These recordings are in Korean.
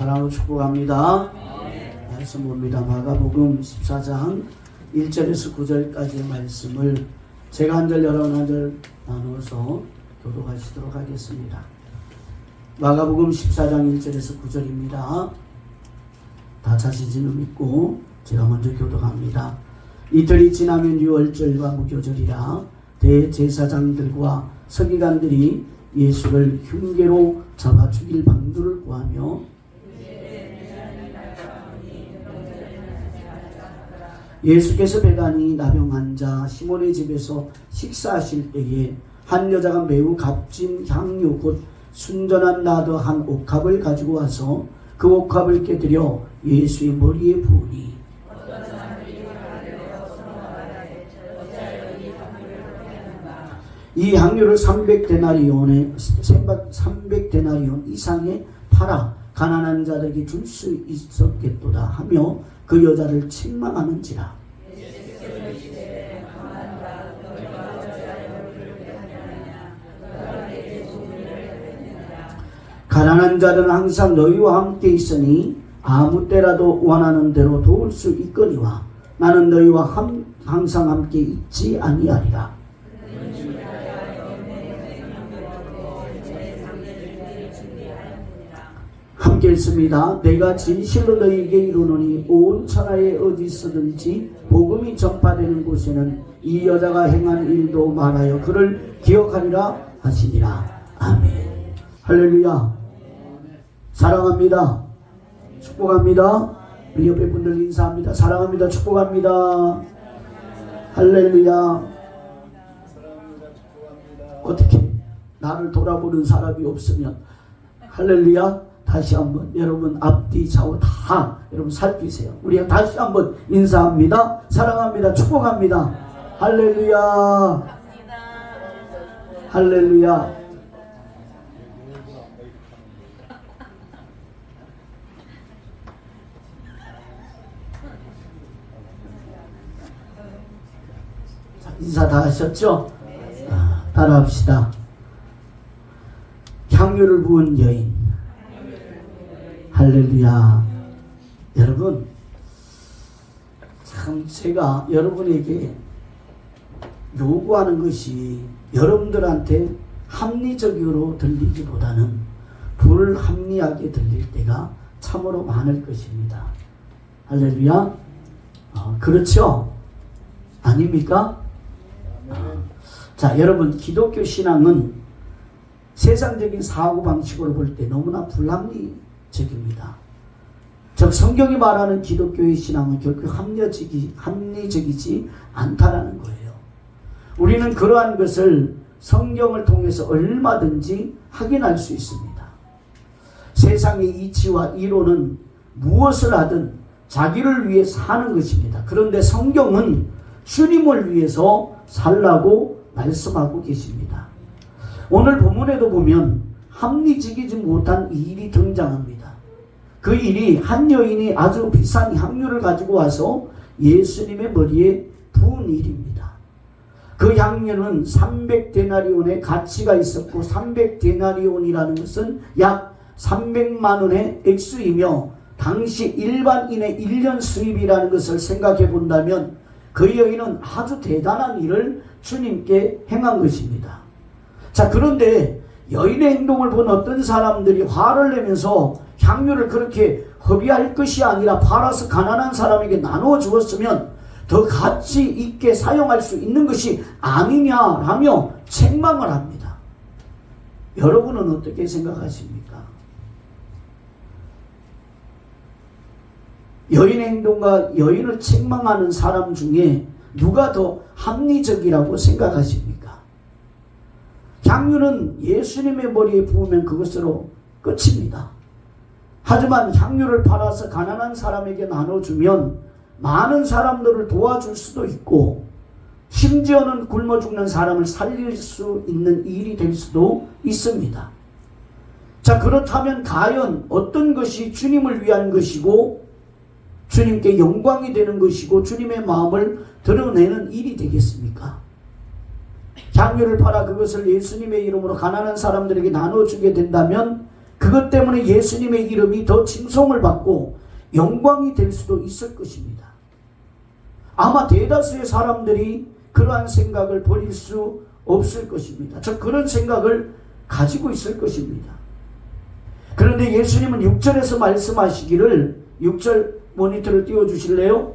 사랑으로 축복합니다. 말씀 봅니다. 마가복음 14장 1절에서 9절까지의 말씀을 제가 한 절 여러분 한 절 나누어서 교독하시도록 하겠습니다. 마가복음 14장 1절에서 9절입니다. 다 찾으시는 믿고 제가 먼저 교독합니다. 이틀이 지나면 유월절과 무교절이라 대제사장들과 서기관들이 예수를 흉계로 잡아 죽일 방도를 구하며 예수께서 배단이 나병 환자 시몬의 집에서 식사하실 때에 한 여자가 매우 값진 향유 곧 순전한 나드 한 옥합을 가지고 와서 그 옥합을 깨뜨려 예수의 머리에 부으니 이 향유를 300데나리온 이상에 팔아 가난한 자들에게 줄 수 있었겠도다 하며 그 여자를 책망하는지라. 가난한 자들은 항상 너희와 함께 있으니 아무 때라도 원하는 대로 도울 수 있거니와 나는 너희와 항상 함께 있지 아니하리라. 함께 읽습니다. 내가 진실로 너희에게 이르노니 온 천하에 어디서든지 복음이 전파되는 곳에는 이 여자가 행한 일도 말하여 그를 기억하리라 하시니라. 아멘. 할렐루야. 사랑합니다. 축복합니다. 우리 옆에 분들 인사합니다. 사랑합니다. 축복합니다. 할렐루야. 어떻게 나를 돌아보는 사람이 없으면 할렐루야. 다시 한번 여러분 앞뒤 좌우 다 여러분 살피세요. 우리가 다시 한번 인사합니다. 사랑합니다. 축복합니다. 할렐루야. 할렐루야. 자, 인사 다 하셨죠? 따라합시다. 향유를 부은 여인. 할렐루야. 여러분, 참 제가 여러분에게 요구하는 것이 여러분들한테 합리적으로 들리기보다는 불합리하게 들릴 때가 참으로 많을 것입니다. 할렐루야. 그렇죠? 아닙니까? 자, 여러분, 기독교 신앙은 세상적인 사고방식으로 볼 때 너무나 불합리적입니다. 즉 성경이 말하는 기독교의 신앙은 결코 합리적이지 않다라는 거예요. 우리는 그러한 것을 성경을 통해서 얼마든지 확인할 수 있습니다. 세상의 이치와 이론은 무엇을 하든 자기를 위해 사는 것입니다. 그런데 성경은 주님을 위해서 살라고 말씀하고 계십니다. 오늘 본문에도 보면 합리적이지 못한 일이 등장합니다. 그 일이 한 여인이 아주 비싼 향유를 가지고 와서 예수님의 머리에 부은 일입니다. 그 향유는 300데나리온의 가치가 있었고 300데나리온이라는 것은 약 300만 원의 액수이며 당시 일반인의 1년 수입이라는 것을 생각해 본다면 그 여인은 아주 대단한 일을 주님께 행한 것입니다. 자, 그런데 여인의 행동을 본 어떤 사람들이 화를 내면서 향유를 그렇게 허비할 것이 아니라 팔아서 가난한 사람에게 나누어 주었으면 더 가치 있게 사용할 수 있는 것이 아니냐라며 책망을 합니다. 여러분은 어떻게 생각하십니까? 여인의 행동과 여인을 책망하는 사람 중에 누가 더 합리적이라고 생각하십니까? 향유는 예수님의 머리에 부으면 그것으로 끝입니다. 하지만 향유를 팔아서 가난한 사람에게 나눠주면 많은 사람들을 도와줄 수도 있고 심지어는 굶어 죽는 사람을 살릴 수 있는 일이 될 수도 있습니다. 자, 그렇다면 과연 어떤 것이 주님을 위한 것이고 주님께 영광이 되는 것이고 주님의 마음을 드러내는 일이 되겠습니까? 향유를 팔아 그것을 예수님의 이름으로 가난한 사람들에게 나눠주게 된다면 그것 때문에 예수님의 이름이 더 칭송을 받고 영광이 될 수도 있을 것입니다. 아마 대다수의 사람들이 그러한 생각을 버릴 수 없을 것입니다. 저 그런 생각을 가지고 있을 것입니다. 그런데 예수님은 6절에서 말씀하시기를, 6절 모니터를 띄워주실래요?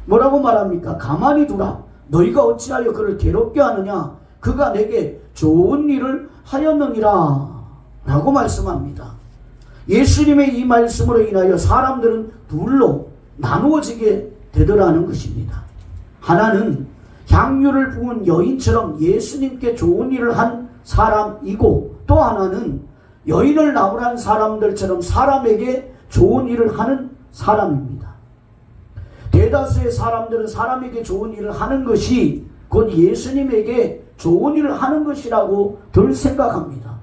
뭐라고 말합니까? 가만히 두라. 너희가 어찌하여 그를 괴롭게 하느냐? 그가 내게 좋은 일을 하였느니라 라고 말씀합니다. 예수님의 이 말씀으로 인하여 사람들은 둘로 나누어지게 되더라는 것입니다. 하나는 향유를 부은 여인처럼 예수님께 좋은 일을 한 사람이고, 또 하나는 여인을 나무란 사람들처럼 사람에게 좋은 일을 하는 사람입니다. 대다수의 사람들은 사람에게 좋은 일을 하는 것이 곧 예수님에게 좋은 일을 하는 것이라고 덜 생각합니다.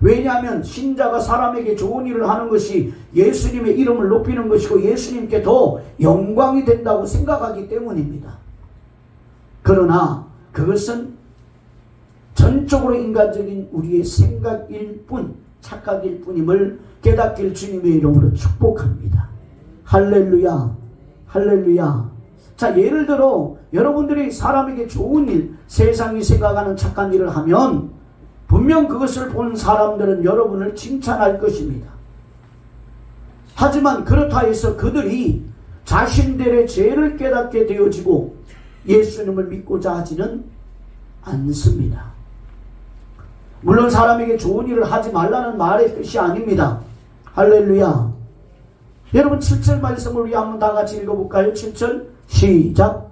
왜냐하면 신자가 사람에게 좋은 일을 하는 것이 예수님의 이름을 높이는 것이고 예수님께 더 영광이 된다고 생각하기 때문입니다. 그러나 그것은 전적으로 인간적인 우리의 생각일 뿐, 착각일 뿐임을 깨닫길 주님의 이름으로 축복합니다. 할렐루야, 할렐루야. 자, 예를 들어 여러분들이 사람에게 좋은 일, 세상이 생각하는 착한 일을 하면 분명 그것을 본 사람들은 여러분을 칭찬할 것입니다. 하지만 그렇다 해서 그들이 자신들의 죄를 깨닫게 되어지고 예수님을 믿고자 하지는 않습니다. 물론 사람에게 좋은 일을 하지 말라는 말의 뜻이 아닙니다. 할렐루야. 여러분 7절 말씀을 우리 한번 다 같이 읽어볼까요? 7절 시작.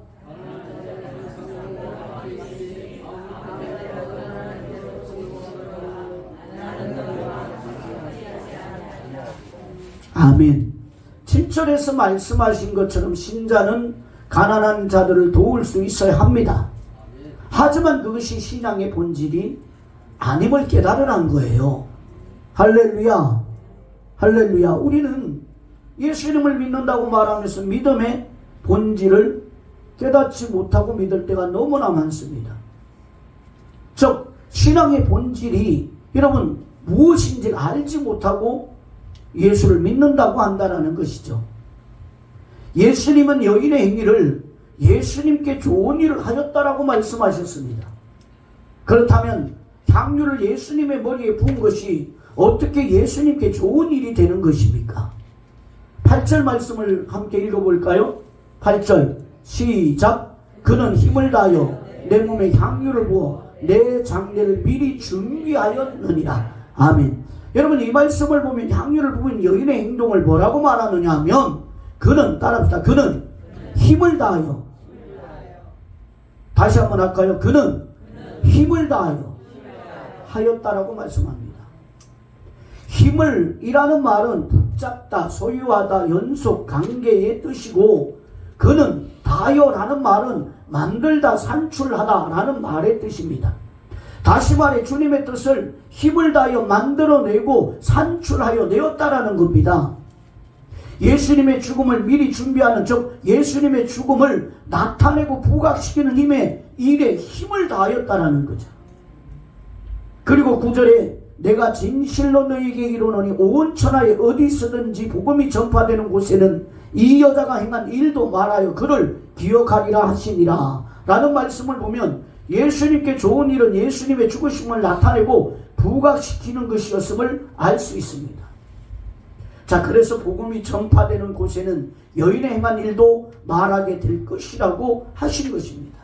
아멘. 7절에서 말씀하신 것처럼 신자는 가난한 자들을 도울 수 있어야 합니다. 하지만 그것이 신앙의 본질이 아님을 깨달으란 거예요. 할렐루야, 할렐루야. 우리는 예수님을 믿는다고 말하면서 믿음의 본질을 깨닫지 못하고 믿을 때가 너무나 많습니다. 즉 신앙의 본질이 여러분 무엇인지 알지 못하고 예수를 믿는다고 한다는 것이죠. 예수님은 여인의 행위를 예수님께 좋은 일을 하였다라고 말씀하셨습니다. 그렇다면 향유를 예수님의 머리에 부은 것이 어떻게 예수님께 좋은 일이 되는 것입니까? 8절 말씀을 함께 읽어볼까요? 8절 시작. 그는 힘을 다하여 내 몸에 향유를 부어 내 장례를 미리 준비하였느니라. 아멘. 여러분 이 말씀을 보면 향유를 부은 여인의 행동을 뭐라고 말하느냐 하면 그는, 따라합시다. 그는 힘을 다하여, 다시 한번 할까요? 그는 힘을 다하여 하였다라고 말씀합니다. 힘을 이라는 말은 붙잡다, 소유하다, 연속, 관계의 뜻이고, 그는 다하여라는 말은 만들다, 산출하다 라는 말의 뜻입니다. 다시 말해 주님의 뜻을 힘을 다하여 만들어내고 산출하여 내었다라는 겁니다. 예수님의 죽음을 미리 준비하는, 즉 예수님의 죽음을 나타내고 부각시키는 힘의 일에 힘을 다하였다라는 거죠. 그리고 9절에 내가 진실로 너희에게 이르노니 온 천하에 어디서든지 복음이 전파되는 곳에는 이 여자가 행한 일도 말하여 그를 기억하리라 하시니라 라는 말씀을 보면 예수님께 좋은 일은 예수님의 죽으심을 나타내고 부각시키는 것이었음을 알 수 있습니다. 자, 그래서 복음이 전파되는 곳에는 여인의 행한 일도 말하게 될 것이라고 하신 것입니다.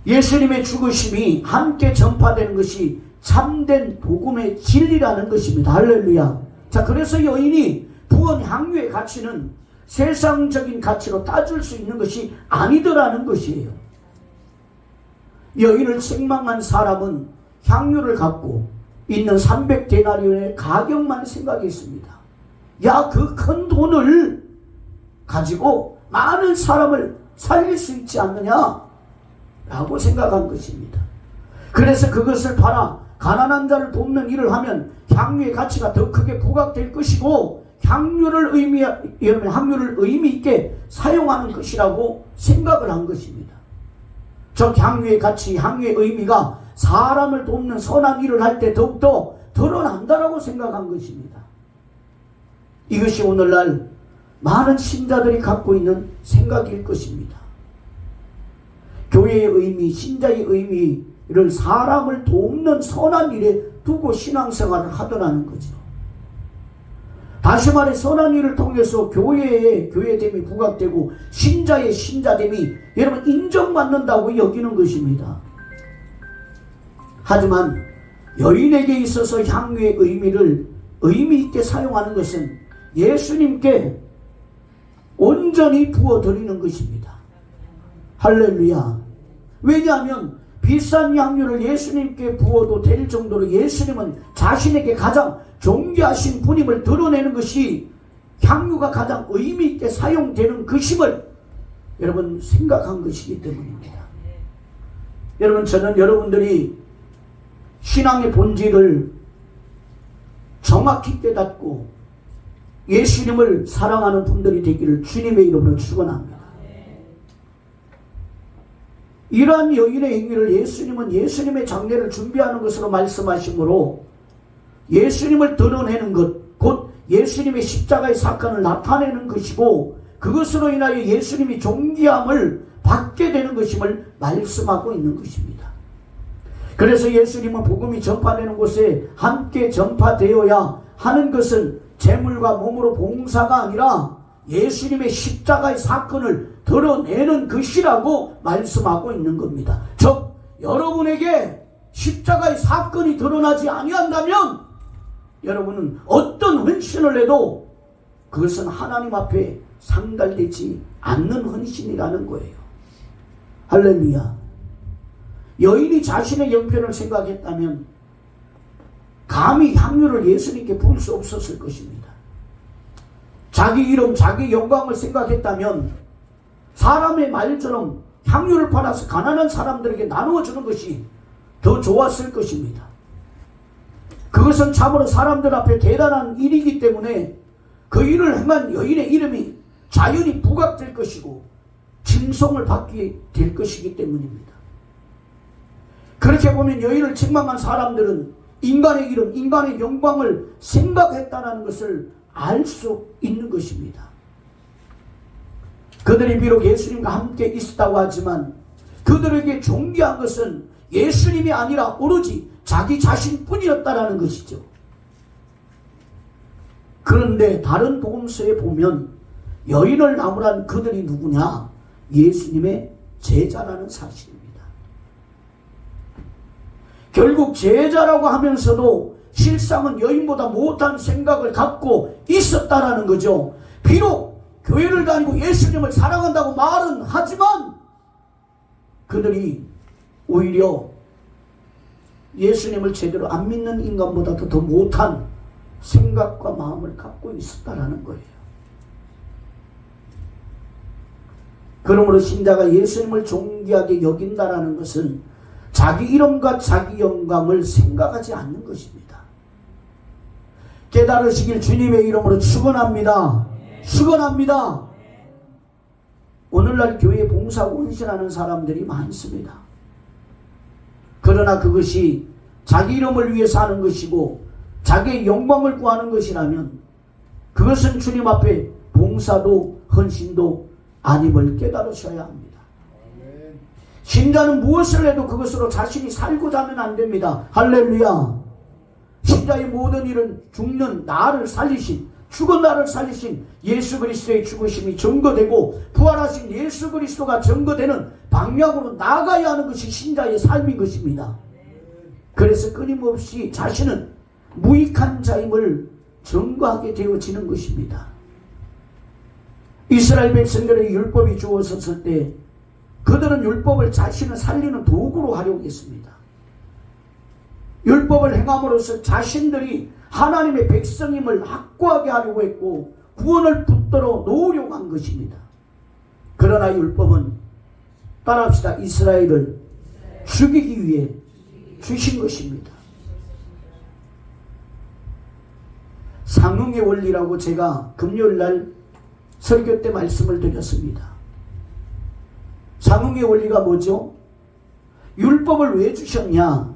예수님의 죽으심이 함께 전파되는 것이 참된 복음의 진리라는 것입니다. 할렐루야. 자, 그래서 여인이 부은 향유의 가치는 세상적인 가치로 따질 수 있는 것이 아니더라는 것이에요. 여인을 책망한 사람은 향유를 갖고 있는 300데나리온의 가격만 생각했습니다. 야, 그 큰 돈을 가지고 많은 사람을 살릴 수 있지 않느냐 라고 생각한 것입니다. 그래서 그것을 팔아 가난한 자를 돕는 일을 하면 향유의 가치가 더 크게 부각될 것이고 향유를 의미 있게 사용하는 것이라고 생각을 한 것입니다. 즉 향유의 가치, 향유의 의미가 사람을 돕는 선한 일을 할 때 더욱더 드러난다라고 생각한 것입니다. 이것이 오늘날 많은 신자들이 갖고 있는 생각일 것입니다. 교회의 의미, 신자의 의미를 사람을 돕는 선한 일에 두고 신앙생활을 하더라는 거죠. 다시 말해 선한 일을 통해서 교회의 교회됨이 부각되고 신자의 신자됨이 여러분 인정받는다고 여기는 것입니다. 하지만 여인에게 있어서 향유의 의미를 의미 있게 사용하는 것은 예수님께 온전히 부어드리는 것입니다. 할렐루야. 왜냐하면 비싼 향유를 예수님께 부어도 될 정도로 예수님은 자신에게 가장 존귀하신 분임을 드러내는 것이 향유가 가장 의미 있게 사용되는 것임을 여러분 생각한 것이기 때문입니다. 여러분, 저는 여러분들이 신앙의 본질을 정확히 깨닫고 예수님을 사랑하는 분들이 되기를 주님의 이름으로 축원합니다. 이러한 여인의 행위를 예수님은 예수님의 장례를 준비하는 것으로 말씀하시므로 예수님을 드러내는 것, 곧 예수님의 십자가의 사건을 나타내는 것이고 그것으로 인하여 예수님이 존귀함을 받게 되는 것임을 말씀하고 있는 것입니다. 그래서 예수님은 복음이 전파되는 곳에 함께 전파되어야 하는 것은 재물과 몸으로 봉사가 아니라 예수님의 십자가의 사건을 드러내는 것이라고 말씀하고 있는 겁니다. 즉 여러분에게 십자가의 사건이 드러나지 아니한다면 여러분은 어떤 헌신을 해도 그것은 하나님 앞에 상달되지 않는 헌신이라는 거예요. 할렐루야. 여인이 자신의 형편을 생각했다면 감히 향유를 예수님께 부을 수 없었을 것입니다. 자기 이름, 자기 영광을 생각했다면 사람의 말처럼 향유를 팔아서 가난한 사람들에게 나누어 주는 것이 더 좋았을 것입니다. 그것은 참으로 사람들 앞에 대단한 일이기 때문에 그 일을 행한 여인의 이름이 자연히 부각될 것이고 칭송을 받게 될 것이기 때문입니다. 그렇게 보면 여인을 책망한 사람들은 인간의 이름, 인간의 영광을 생각했다는 것을 알 수 있는 것입니다. 그들이 비록 예수님과 함께 있었다고 하지만 그들에게 존귀한 것은 예수님이 아니라 오로지 자기 자신뿐이었다라는 것이죠. 그런데 다른 복음서에 보면 여인을 나무란 그들이 누구냐? 예수님의 제자라는 사실입니다. 결국 제자라고 하면서도 실상은 여인보다 못한 생각을 갖고 있었다라는 거죠. 비록 교회를 다니고 예수님을 사랑한다고 말은 하지만 그들이 오히려 예수님을 제대로 안 믿는 인간보다도 더 못한 생각과 마음을 갖고 있었다라는 거예요. 그러므로 신자가 예수님을 존귀하게 여긴다라는 것은 자기 이름과 자기 영광을 생각하지 않는 것입니다. 깨달으시길 주님의 이름으로 축원합니다. 축원합니다. 오늘날 교회에 봉사하고 헌신하는 사람들이 많습니다. 그러나 그것이 자기 이름을 위해서 하는 것이고 자기의 영광을 구하는 것이라면 그것은 주님 앞에 봉사도 헌신도 아님을 깨달으셔야 합니다. 신자는 무엇을 해도 그것으로 자신이 살고자 하면 안 됩니다. 할렐루야. 신자의 모든 일은 죽는 나를 살리신, 죽은 나를 살리신 예수 그리스도의 죽으심이 증거되고 부활하신 예수 그리스도가 증거되는 방향으로 나아가야 하는 것이 신자의 삶인 것입니다. 그래서 끊임없이 자신은 무익한 자임을 증거하게 되어지는 것입니다. 이스라엘 백성들의 율법이 주어졌을 때 그들은 율법을 자신을 살리는 도구로 활용했습니다. 율법을 행함으로써 자신들이 하나님의 백성임을 확고하게 하려고 했고 구원을 붙들어 놓으려고 한 것입니다. 그러나 율법은 따라합시다. 이스라엘을 죽이기 위해 주신 것입니다. 상응의 원리라고 제가 금요일날 설교 때 말씀을 드렸습니다. 상응의 원리가 뭐죠? 율법을 왜 주셨냐?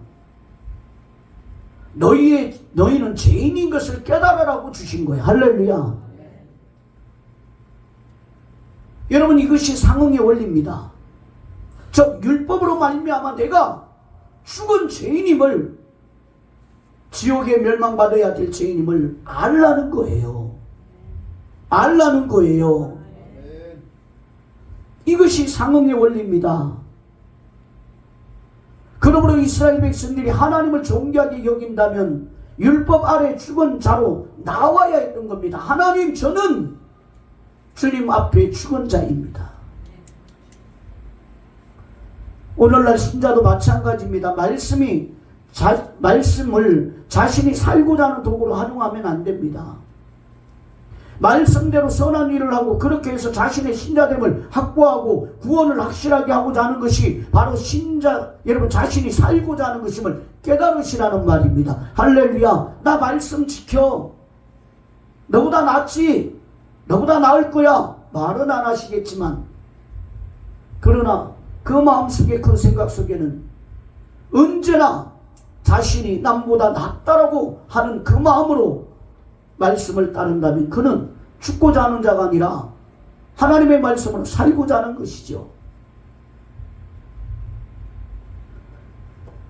너희는 죄인인 것을 깨달으라고 주신 거예요. 할렐루야. 여러분, 이것이 상응의 원리입니다. 즉 율법으로 말미암아 내가 죽은 죄인임을, 지옥에 멸망받아야 될 죄인임을 알라는 거예요. 알라는 거예요. 이것이 상응의 원리입니다. 그러므로 이스라엘 백성들이 하나님을 존귀하게 여긴다면 율법 아래 죽은 자로 나와야 했던 겁니다. 하나님, 저는 주님 앞에 죽은 자입니다. 오늘날 신자도 마찬가지입니다. 말씀을 자신이 살고자 하는 도구로 활용하면 안 됩니다. 말씀대로 선한 일을 하고 그렇게 해서 자신의 신자됨을 확보하고 구원을 확실하게 하고자 하는 것이 바로 신자, 여러분 자신이 살고자 하는 것임을 깨달으시라는 말입니다. 할렐루야. 나 말씀 지켜. 너보다 낫지. 너보다 나을 거야. 말은 안 하시겠지만, 그러나 그 마음속에, 그 생각 속에는 언제나 자신이 남보다 낫다라고 하는 그 마음으로 말씀을 따른다면 그는 죽고자 하는 자가 아니라 하나님의 말씀으로 살고자 하는 것이죠.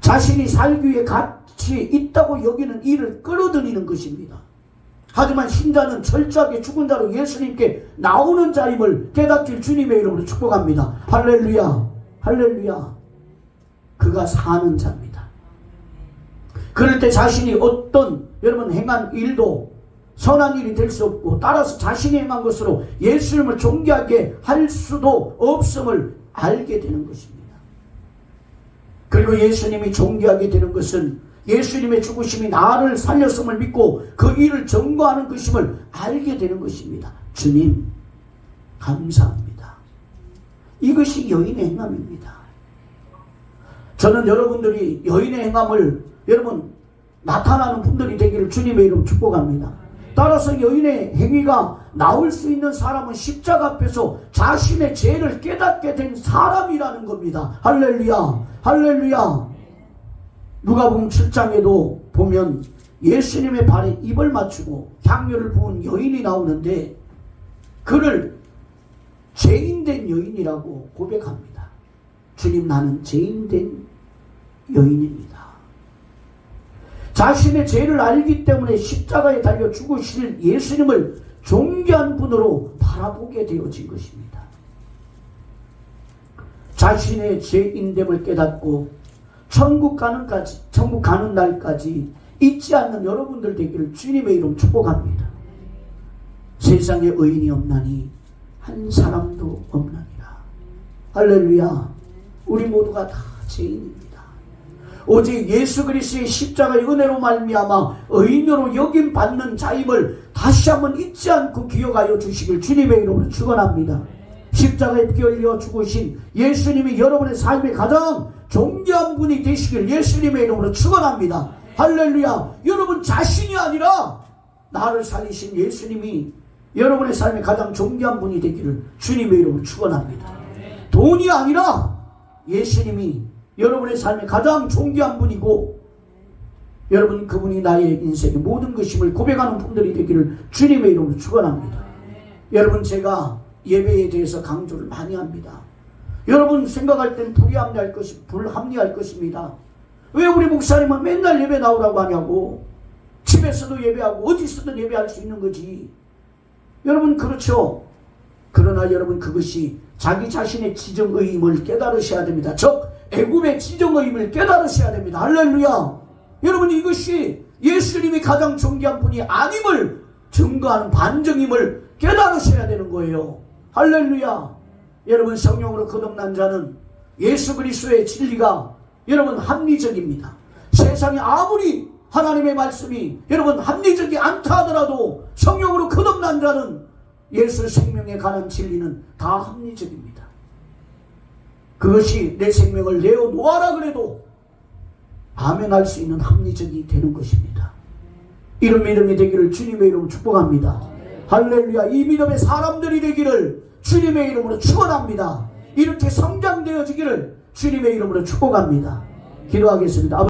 자신이 살기 위해 가치 있다고 여기는 일을 끌어들이는 것입니다. 하지만 신자는 철저하게 죽은 자로 예수님께 나오는 자임을 깨닫길 주님의 이름으로 축복합니다. 할렐루야. 할렐루야. 그가 사는 자입니다. 그럴 때 자신이 어떤, 여러분, 행한 일도 선한 일이 될 수 없고, 따라서 자신이 행한 것으로 예수님을 존귀하게 할 수도 없음을 알게 되는 것입니다. 그리고 예수님이 존귀하게 되는 것은 예수님의 죽으심이 나를 살렸음을 믿고 그 일을 증거하는 것임을 알게 되는 것입니다. 주님, 감사합니다. 이것이 여인의 행함입니다. 저는 여러분들이 여인의 행함을, 여러분, 나타나는 분들이 되기를 주님의 이름 축복합니다. 따라서 여인의 행위가 나올 수 있는 사람은 십자가 앞에서 자신의 죄를 깨닫게 된 사람이라는 겁니다. 할렐루야. 할렐루야. 누가복음 7장에도 보면 예수님의 발에 입을 맞추고 향유를 부은 여인이 나오는데 그를 죄인된 여인이라고 고백합니다. 주님, 나는 죄인된 여인입니다. 자신의 죄를 알기 때문에 십자가에 달려 죽으실 예수님을 존귀한 분으로 바라보게 되어진 것입니다. 자신의 죄인됨을 깨닫고 천국 가는 날까지 잊지 않는 여러분들 되기를 주님의 이름 축복합니다. 세상에 의인이 없나니 한 사람도 없나니라. 할렐루야. 우리 모두가 다 죄인입니다. 오직 예수 그리스도의 십자가의 은혜로 말미암아 의인으로 여김 받는 자임을 다시 한번 잊지 않고 기억하여 주시길 주님의 이름으로 축원합니다. 십자가에 피 흘려 죽으신 예수님이 여러분의 삶의 가장 존귀한 분이 되시길 예수님의 이름으로 축원합니다. 할렐루야. 여러분 자신이 아니라 나를 살리신 예수님이 여러분의 삶의 가장 존귀한 분이 되기를 주님의 이름으로 축원합니다. 돈이 아니라 예수님이 여러분의 삶의 가장 존귀한 분이고, 여러분 그분이 나의 인생의 모든 것임을 고백하는 분들이 되기를 주님의 이름으로 축원합니다. 여러분, 제가 예배에 대해서 강조를 많이 합니다. 여러분 생각할 땐 불합리할 것입니다. 왜 우리 목사님은 맨날 예배 나오라고 하냐고. 집에서도 예배하고 어디서든 예배할 수 있는 거지. 여러분, 그렇죠. 그러나 여러분, 그것이 자기 자신의 지정의임을 깨달으셔야 됩니다. 즉 애굽의 지정의임을 깨달으셔야 됩니다. 할렐루야. 여러분, 이것이 예수님이 가장 존귀한 분이 아님을 증거하는 반증임을 깨달으셔야 되는 거예요. 할렐루야. 여러분, 성령으로 거듭난 자는 예수 그리스도의 진리가 여러분 합리적입니다. 세상에 아무리 하나님의 말씀이 여러분 합리적이 않다 하더라도 성령으로 거듭난 자는 예수 생명에 관한 진리는 다 합리적입니다. 그것이 내 생명을 내어놓아라 그래도 아멘할 수 있는 합리적이 되는 것입니다. 이런 믿음이 되기를 주님의 이름으로 축복합니다. 할렐루야. 이 믿음의 사람들이 되기를 주님의 이름으로 축원합니다. 이렇게 성장되어지기를 주님의 이름으로 축복합니다. 기도하겠습니다.